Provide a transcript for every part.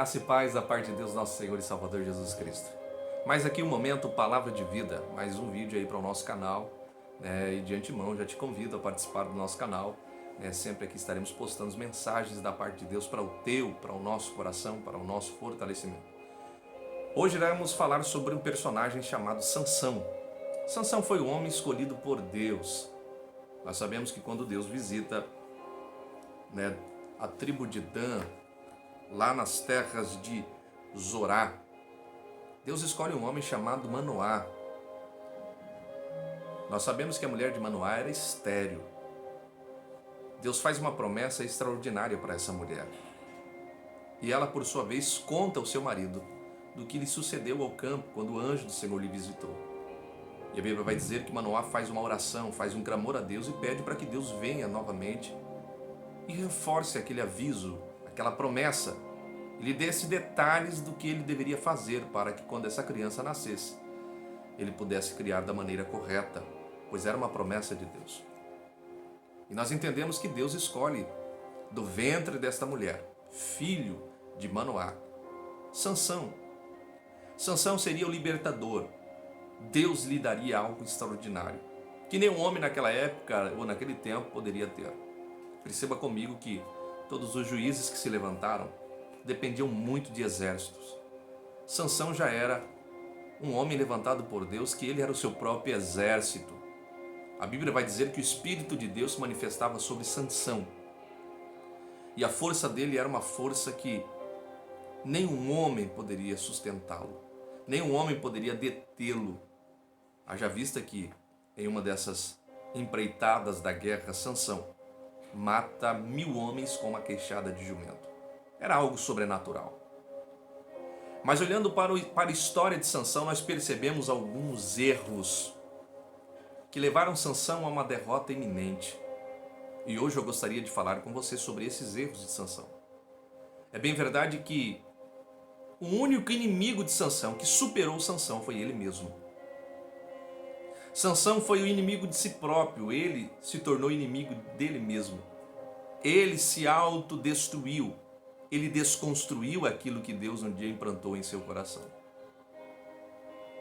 Graça e paz da parte de Deus, nosso Senhor e Salvador Jesus Cristo. Mais aqui um momento, Palavra de Vida, mais um vídeo aí para o nosso canal, né? E de antemão já te convido a participar do nosso canal, né? Sempre aqui estaremos postando mensagens da parte de Deus para o nosso coração, para o nosso fortalecimento. Hoje iremos falar sobre um personagem chamado Sansão. Sansão foi um homem escolhido por Deus. Nós sabemos que quando Deus visita, né, a tribo de Dan, lá nas terras de Zorá, Deus escolhe um homem chamado Manoá. Nós sabemos que a mulher de Manoá era estéril. Deus faz uma promessa extraordinária para essa mulher. E ela, por sua vez, conta ao seu marido do que lhe sucedeu ao campo quando o anjo do Senhor lhe visitou. E a Bíblia vai dizer que Manoá faz uma oração, faz um clamor a Deus e pede para que Deus venha novamente e reforce aquele aviso, aquela promessa, e lhe desse detalhes do que ele deveria fazer para que quando essa criança nascesse, ele pudesse criar da maneira correta, pois era uma promessa de Deus. E nós entendemos que Deus escolhe do ventre desta mulher, filho de Manoá, Sansão. Sansão seria o libertador. Deus lhe daria algo extraordinário, que nenhum homem naquela época ou naquele tempo poderia ter. Perceba comigo que todos os juízes que se levantaram dependiam muito de exércitos. Sansão já era um homem levantado por Deus, que ele era o seu próprio exército. A Bíblia vai dizer que o Espírito de Deus se manifestava sobre Sansão. E a força dele era uma força que nenhum homem poderia sustentá-lo. Nenhum homem poderia detê-lo. Haja vista que em uma dessas empreitadas da guerra, Sansão mata 1000 homens com uma queixada de jumento. Era algo sobrenatural. Mas olhando para a história de Sansão, nós percebemos alguns erros que levaram Sansão a uma derrota iminente. E hoje eu gostaria de falar com você sobre esses erros de Sansão. É bem verdade que o único inimigo de Sansão que superou Sansão foi ele mesmo. Sansão foi o inimigo de si próprio, ele se tornou inimigo dele mesmo. Ele se autodestruiu, ele desconstruiu aquilo que Deus um dia implantou em seu coração.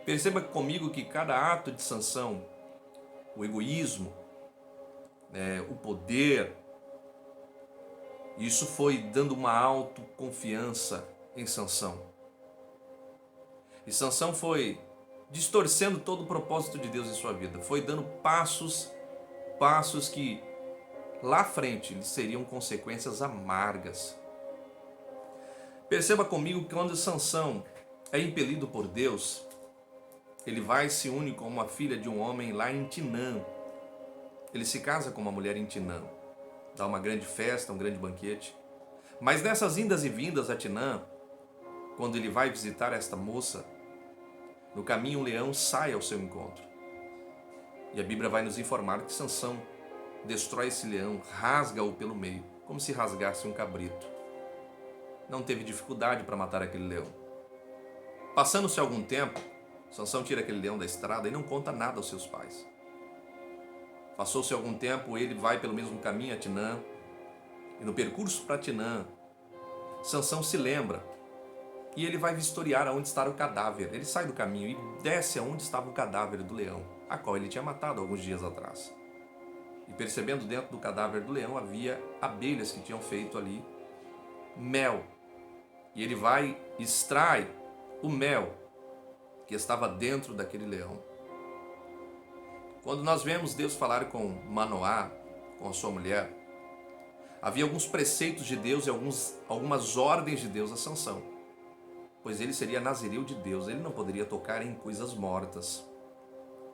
Perceba comigo que cada ato de Sansão, o egoísmo, o poder, isso foi dando uma autoconfiança em Sansão. E Sansão foi distorcendo todo o propósito de Deus em sua vida. Foi dando passos que lá à frente lhe seriam consequências amargas. Perceba comigo que quando Sansão é impelido por Deus, ele vai e se une com uma filha de um homem lá em Timnã. Ele se casa com uma mulher em Timnã. Dá uma grande festa, um grande banquete. Mas nessas indas e vindas a Timnã, quando ele vai visitar esta moça, no caminho um leão sai ao seu encontro. E a Bíblia vai nos informar que Sansão destrói esse leão, rasga-o pelo meio, como se rasgasse um cabrito. Não teve dificuldade para matar aquele leão. Passando-se algum tempo, Sansão tira aquele leão da estrada e não conta nada aos seus pais. Passou-se algum tempo, ele vai pelo mesmo caminho a Timnã, e no percurso para Timnã, Sansão se lembra e ele vai vistoriar aonde está o cadáver. Ele sai do caminho e desce aonde estava o cadáver do leão, a qual ele tinha matado alguns dias atrás. E percebendo dentro do cadáver do leão havia abelhas que tinham feito ali mel. E ele vai e extrai o mel que estava dentro daquele leão. Quando nós vemos Deus falar com Manoá, com a sua mulher, havia alguns preceitos de Deus e algumas ordens de Deus a Sansão. Pois ele seria nazireu de Deus, ele não poderia tocar em coisas mortas.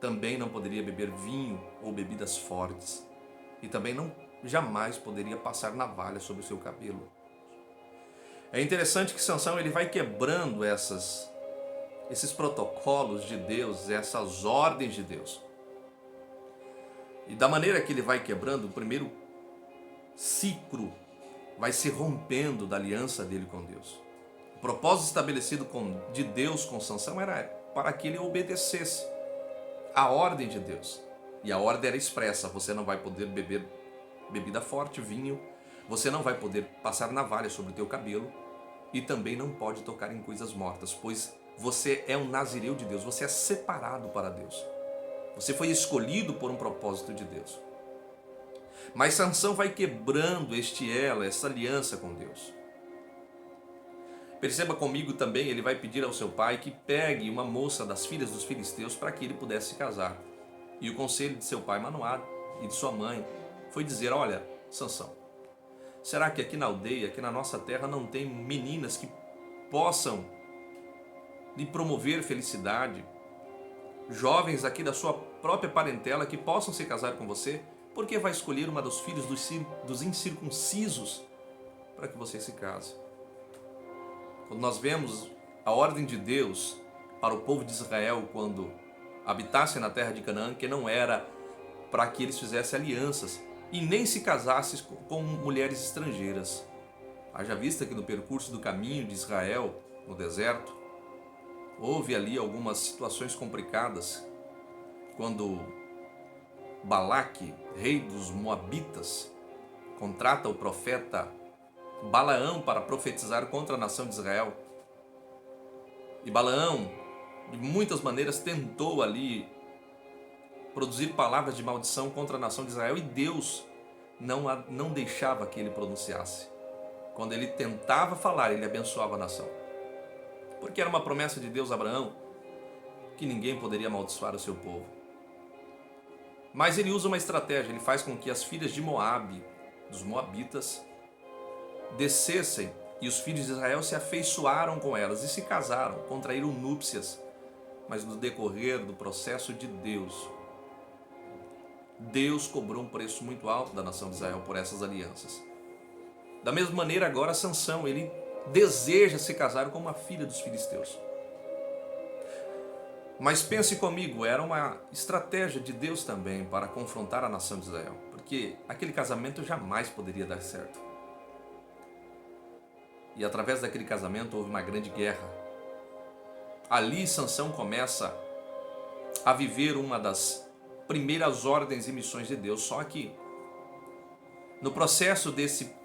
Também não poderia beber vinho ou bebidas fortes. E também jamais poderia passar navalha sobre o seu cabelo. É interessante que Sansão ele vai quebrando esses protocolos de Deus, essas ordens de Deus. E da maneira que ele vai quebrando, o primeiro ciclo vai se rompendo da aliança dele com Deus. O propósito estabelecido de Deus com Sansão era para que ele obedecesse a ordem de Deus. E a ordem era expressa: você não vai poder beber bebida forte, vinho, você não vai poder passar navalha sobre o teu cabelo, e também não pode tocar em coisas mortas, pois você é um nazireu de Deus, você é separado para Deus. Você foi escolhido por um propósito de Deus. Mas Sansão vai quebrando este elo, essa aliança com Deus. Perceba comigo também, ele vai pedir ao seu pai que pegue uma moça das filhas dos filisteus para que ele pudesse se casar. E o conselho de seu pai Manoá e de sua mãe foi dizer: olha, Sansão, será que aqui na aldeia, aqui na nossa terra, não tem meninas que possam lhe promover felicidade? Jovens aqui da sua própria parentela que possam se casar com você? Por que vai escolher uma dos filhos dos incircuncisos para que você se case? Quando nós vemos a ordem de Deus para o povo de Israel quando habitasse na terra de Canaã, que não era para que eles fizessem alianças e nem se casassem com mulheres estrangeiras. Haja vista que no percurso do caminho de Israel, no deserto, houve ali algumas situações complicadas, quando Balaque, rei dos Moabitas, contrata o profeta Balaão para profetizar contra a nação de Israel. E Balaão, de muitas maneiras, tentou ali produzir palavras de maldição contra a nação de Israel, e Deus não deixava que ele pronunciasse. Quando ele tentava falar, ele abençoava a nação. Porque era uma promessa de Deus a Abraão que ninguém poderia amaldiçoar o seu povo. Mas ele usa uma estratégia, ele faz com que as filhas de Moabe, dos Moabitas, descessem, e os filhos de Israel se afeiçoaram com elas e se casaram, contraíram núpcias. Mas no decorrer do processo de Deus cobrou um preço muito alto da nação de Israel por essas alianças. Da mesma maneira, agora Sansão, ele deseja se casar com uma filha dos filisteus. Mas pense comigo, era uma estratégia de Deus também para confrontar a nação de Israel, porque aquele casamento jamais poderia dar certo. E através daquele casamento houve uma grande guerra. Ali Sansão começa a viver uma das primeiras ordens e missões de Deus. Só que no processo desse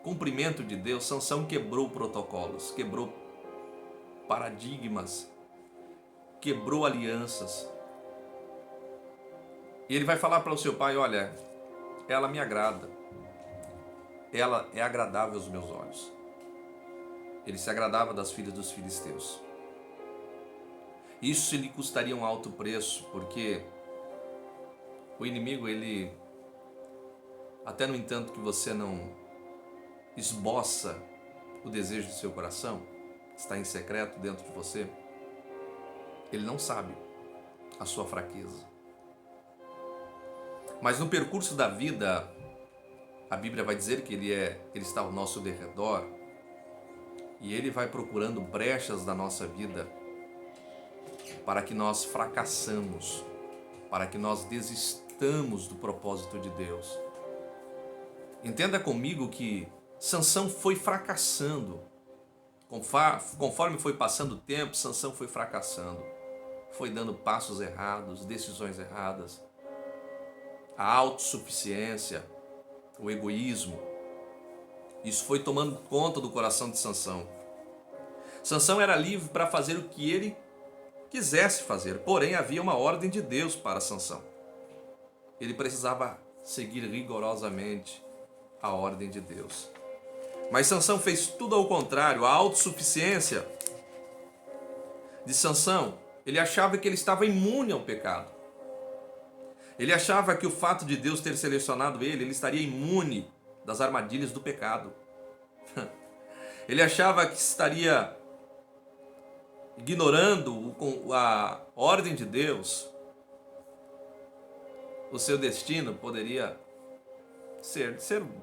cumprimento de Deus, Sansão quebrou protocolos, quebrou paradigmas, quebrou alianças. E ele vai falar para o seu pai: olha, ela me agrada, ela é agradável aos meus olhos. Ele se agradava das filhas dos filisteus. Isso lhe custaria um alto preço, porque o inimigo, ele, até no entanto que você não esboça o desejo do seu coração, está em secreto dentro de você, ele não sabe a sua fraqueza. Mas no percurso da vida, a Bíblia vai dizer que ele está ao nosso derredor, e ele vai procurando brechas da nossa vida para que nós fracassamos, para que nós desistamos do propósito de Deus. Entenda comigo que Sansão foi fracassando. Conforme foi passando o tempo, Sansão foi fracassando. Foi dando passos errados, decisões erradas. A autossuficiência, o egoísmo, isso foi tomando conta do coração de Sansão. Sansão era livre para fazer o que ele quisesse fazer, porém havia uma ordem de Deus para Sansão. Ele precisava seguir rigorosamente a ordem de Deus. Mas Sansão fez tudo ao contrário. A autossuficiência de Sansão, ele achava que ele estava imune ao pecado. Ele achava que o fato de Deus ter selecionado ele estaria imune das armadilhas do pecado. Ele achava que estaria ignorando a ordem de Deus. O seu destino poderia ser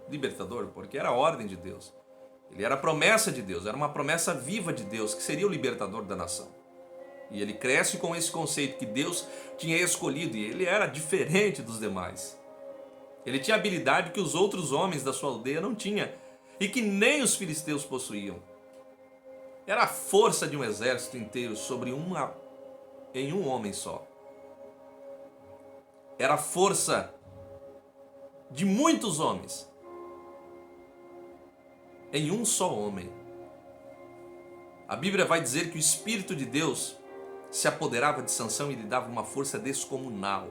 libertador, porque era a ordem de Deus. Ele era a promessa de Deus, era uma promessa viva de Deus, que seria o libertador da nação. E ele cresce com esse conceito que Deus tinha escolhido, e ele era diferente dos demais. Ele tinha habilidade que os outros homens da sua aldeia não tinham, e que nem os filisteus possuíam. Era a força de um exército inteiro em um homem só. Era a força de muitos homens em um só homem. A Bíblia vai dizer que o Espírito de Deus se apoderava de Sansão e lhe dava uma força descomunal,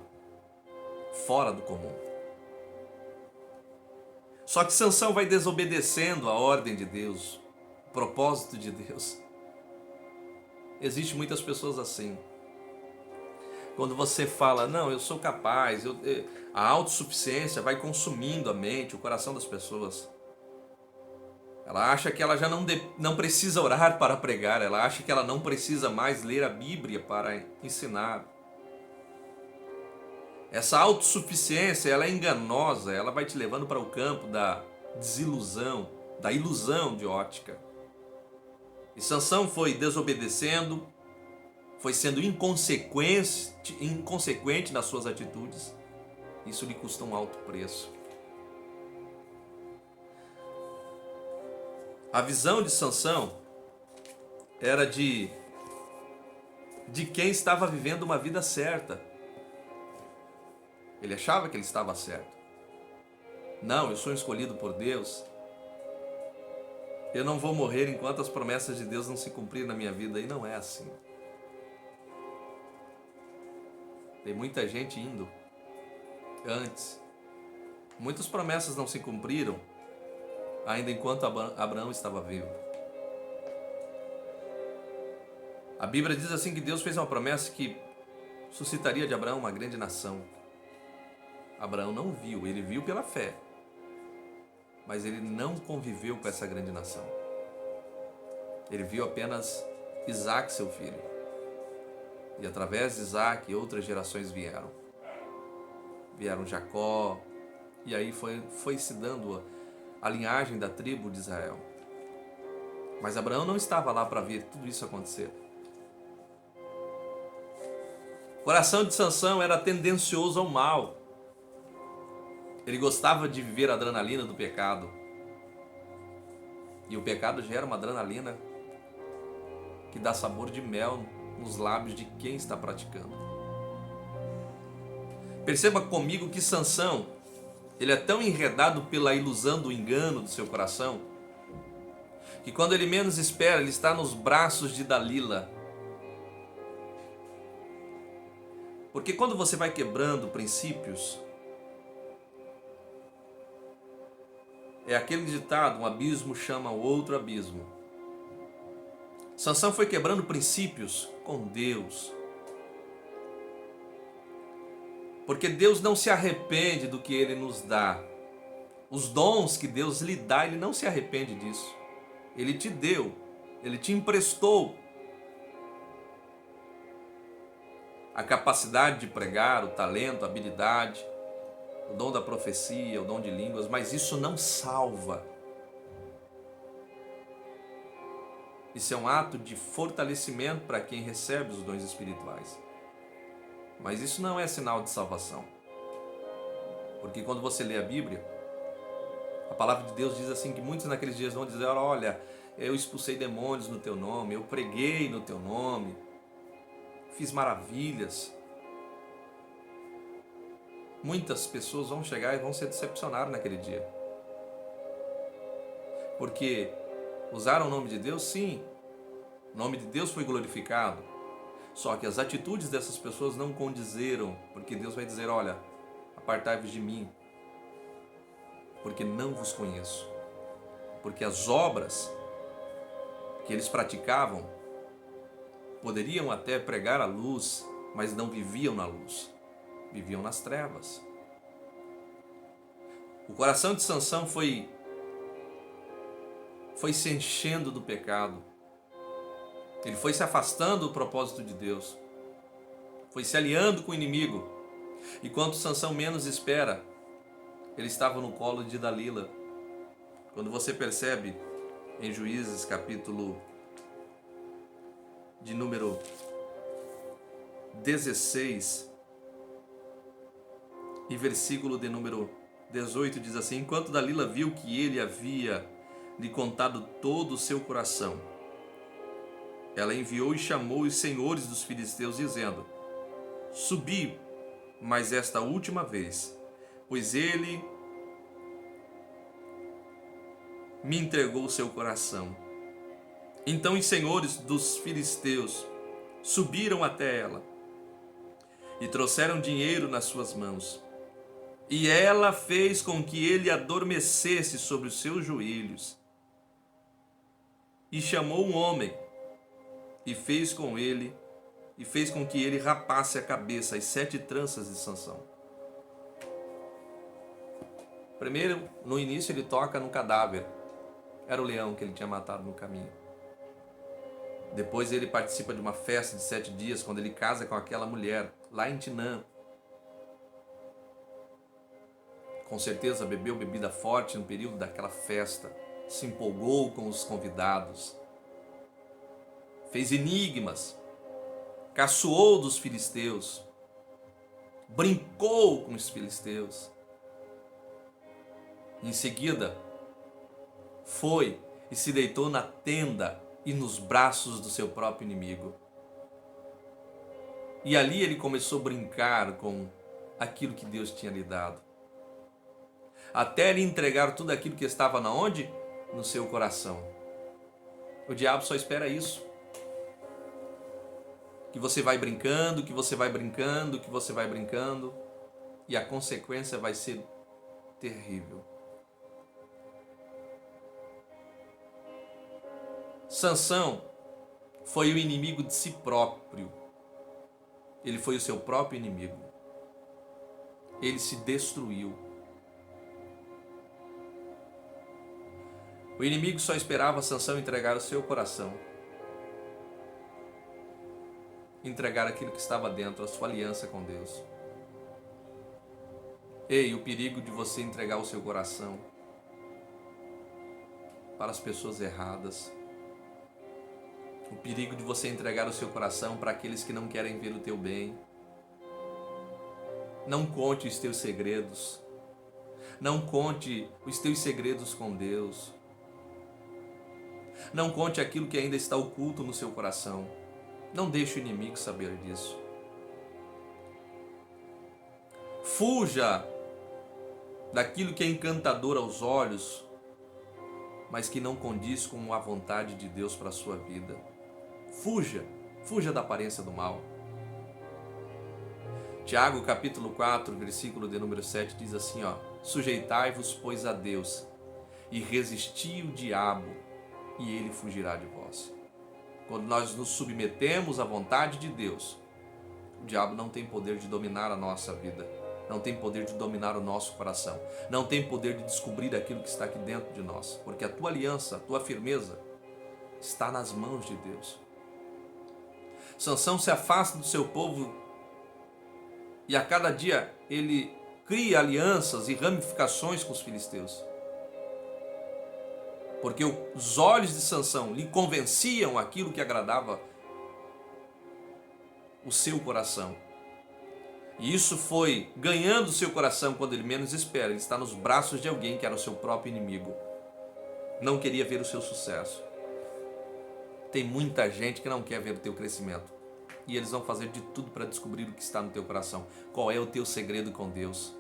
fora do comum. Só que Sansão vai desobedecendo a ordem de Deus, o propósito de Deus. Existem muitas pessoas assim. Quando você fala, não, eu sou capaz, a autossuficiência vai consumindo a mente, o coração das pessoas. Ela acha que ela já não precisa orar para pregar, ela acha que ela não precisa mais ler a Bíblia para ensinar. Essa autossuficiência, ela é enganosa, ela vai te levando para o campo da desilusão, da ilusão de ótica. E Sansão foi desobedecendo, foi sendo inconsequente nas suas atitudes. Isso lhe custou um alto preço. A visão de Sansão era de quem estava vivendo uma vida certa. Ele achava que ele estava certo. Não, eu sou escolhido por Deus. Eu não vou morrer enquanto as promessas de Deus não se cumprirem na minha vida. E não é assim. Tem muita gente indo antes. Muitas promessas não se cumpriram ainda enquanto Abraão estava vivo. A Bíblia diz assim que Deus fez uma promessa que suscitaria de Abraão uma grande nação. Abraão não viu, ele viu pela fé, mas ele não conviveu com essa grande nação. Ele viu apenas Isaac, seu filho. E através de Isaac, outras gerações vieram. Vieram Jacó, e aí foi se dando a linhagem da tribo de Israel. Mas Abraão não estava lá para ver tudo isso acontecer. O coração de Sansão era tendencioso ao mal. Ele gostava de viver a adrenalina do pecado. E o pecado gera uma adrenalina que dá sabor de mel nos lábios de quem está praticando. Perceba comigo que Sansão, ele é tão enredado pela ilusão do engano do seu coração, que quando ele menos espera, ele está nos braços de Dalila. Porque quando você vai quebrando princípios, é aquele ditado, um abismo chama o outro abismo. Sansão foi quebrando princípios com Deus. Porque Deus não se arrepende do que Ele nos dá. Os dons que Deus lhe dá, Ele não se arrepende disso. Ele te deu, Ele te emprestou a capacidade de pregar, o talento, a habilidade, o dom da profecia, o dom de línguas, mas isso não salva. Isso é um ato de fortalecimento para quem recebe os dons espirituais. Mas isso não é sinal de salvação. Porque quando você lê a Bíblia, a palavra de Deus diz assim que muitos naqueles dias vão dizer, olha, eu expulsei demônios no teu nome, eu preguei no teu nome, fiz maravilhas. Muitas pessoas vão chegar e vão se decepcionar naquele dia. Porque usaram o nome de Deus, sim. O nome de Deus foi glorificado. Só que as atitudes dessas pessoas não condizeram. Porque Deus vai dizer, olha, apartai-vos de mim, porque não vos conheço. Porque as obras que eles praticavam poderiam até pregar a luz, mas não viviam na luz. Viviam nas trevas. O coração de Sansão foi se enchendo do pecado. Ele foi se afastando do propósito de Deus. Foi se aliando com o inimigo. E quando Sansão menos espera, ele estava no colo de Dalila. Quando você percebe em Juízes, capítulo de número 16, e versículo de número 18, diz assim: enquanto Dalila viu que ele havia lhe contado todo o seu coração, ela enviou e chamou os senhores dos filisteus, dizendo: subi, mas esta última vez, pois ele me entregou o seu coração. Então os senhores dos filisteus subiram até ela e trouxeram dinheiro nas suas mãos. E ela fez com que ele adormecesse sobre os seus joelhos. E chamou um homem e fez com que ele rapasse a cabeça, as 7 tranças de Sansão. Primeiro, no início, ele toca no cadáver. Era o leão que ele tinha matado no caminho. Depois ele participa de uma festa de 7 dias, quando ele casa com aquela mulher, lá em Timnã. Com certeza bebeu bebida forte no período daquela festa. Se empolgou com os convidados. Fez enigmas. Caçoou dos filisteus. Brincou com os filisteus. Em seguida, foi e se deitou na tenda e nos braços do seu próprio inimigo. E ali ele começou a brincar com aquilo que Deus tinha lhe dado. Até ele entregar tudo aquilo que estava na onde? No seu coração. O diabo só espera isso. Que você vai brincando, que você vai brincando, que você vai brincando. E a consequência vai ser terrível. Sansão foi o inimigo de si próprio. Ele foi o seu próprio inimigo. Ele se destruiu. O inimigo só esperava Sansão entregar o seu coração. Entregar aquilo que estava dentro, a sua aliança com Deus. Ei, o perigo de você entregar o seu coração para as pessoas erradas. O perigo de você entregar o seu coração para aqueles que não querem ver o teu bem. Não conte os teus segredos. Não conte os teus segredos com Deus. Não conte aquilo que ainda está oculto no seu coração. Não deixe o inimigo saber disso. Fuja daquilo que é encantador aos olhos, mas que não condiz com a vontade de Deus para a sua vida. Fuja da aparência do mal. Tiago capítulo 4, versículo de número 7 diz assim, sujeitai-vos, pois, a Deus, e resisti o diabo, e ele fugirá de vós. Quando nós nos submetemos à vontade de Deus, o diabo não tem poder de dominar a nossa vida, não tem poder de dominar o nosso coração, não tem poder de descobrir aquilo que está aqui dentro de nós, porque a tua aliança, a tua firmeza está nas mãos de Deus. Sansão se afasta do seu povo e a cada dia ele cria alianças e ramificações com os filisteus. Porque os olhos de Sansão lhe convenciam aquilo que agradava o seu coração. E isso foi ganhando o seu coração quando ele menos espera. Ele está nos braços de alguém que era o seu próprio inimigo. Não queria ver o seu sucesso. Tem muita gente que não quer ver o teu crescimento. E eles vão fazer de tudo para descobrir o que está no teu coração. Qual é o teu segredo com Deus?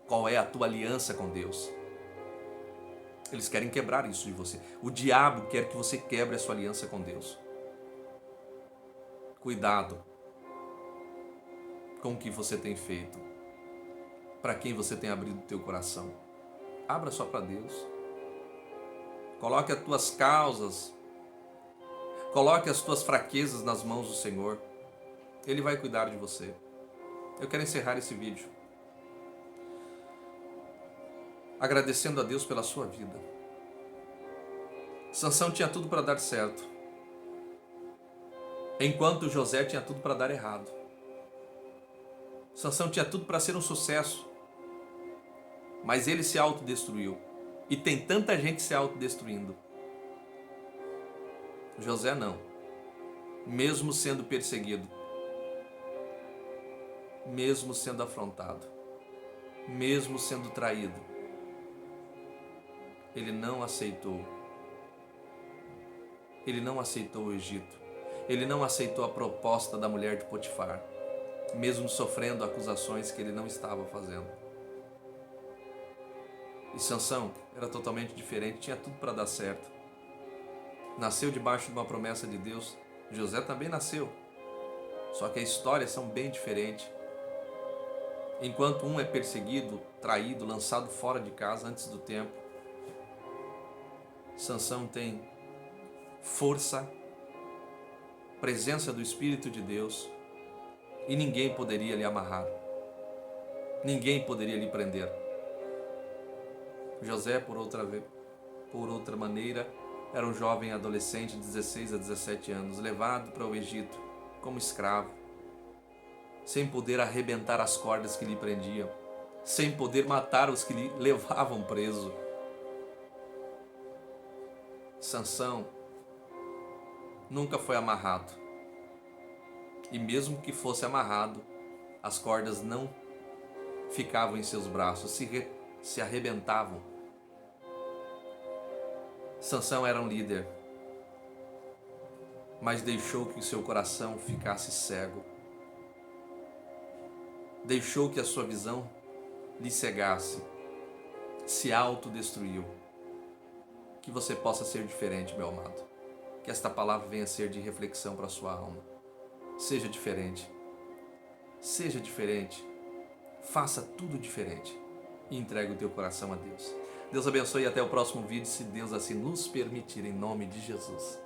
Qual é a tua aliança com Deus? Eles querem quebrar isso de você. O diabo quer que você quebre a sua aliança com Deus. Cuidado com o que você tem feito. Para quem você tem abrido o teu coração. Abra só para Deus. Coloque as tuas causas. Coloque as tuas fraquezas nas mãos do Senhor. Ele vai cuidar de você. Eu quero encerrar esse vídeo agradecendo a Deus pela sua vida. Sansão tinha tudo para dar certo, enquanto José tinha tudo para dar errado. Sansão tinha tudo para ser um sucesso, mas ele se autodestruiu. E tem tanta gente se autodestruindo. José não. Mesmo sendo perseguido, mesmo sendo afrontado, mesmo sendo traído, ele não aceitou. Ele não aceitou o Egito. Ele não aceitou a proposta da mulher de Potifar, mesmo sofrendo acusações que ele não estava fazendo. E Sansão era totalmente diferente, tinha tudo para dar certo. Nasceu debaixo de uma promessa de Deus. José também nasceu. Só que as histórias são bem diferentes. Enquanto um é perseguido, traído, lançado fora de casa antes do tempo, Sansão tem força, presença do Espírito de Deus, e ninguém poderia lhe amarrar. Ninguém poderia lhe prender. José, por outra maneira, era um jovem adolescente de 16 a 17 anos, levado para o Egito como escravo, sem poder arrebentar as cordas que lhe prendiam, sem poder matar os que lhe levavam preso. Sansão nunca foi amarrado. E mesmo que fosse amarrado, as cordas não ficavam em seus braços, se arrebentavam. Sansão era um líder, mas deixou que o seu coração ficasse cego. Deixou que a sua visão lhe cegasse, se autodestruiu. Que você possa ser diferente, meu amado. Que esta palavra venha a ser de reflexão para a sua alma. Seja diferente. Seja diferente. Faça tudo diferente. E entregue o teu coração a Deus. Deus abençoe e até o próximo vídeo, se Deus assim nos permitir, em nome de Jesus.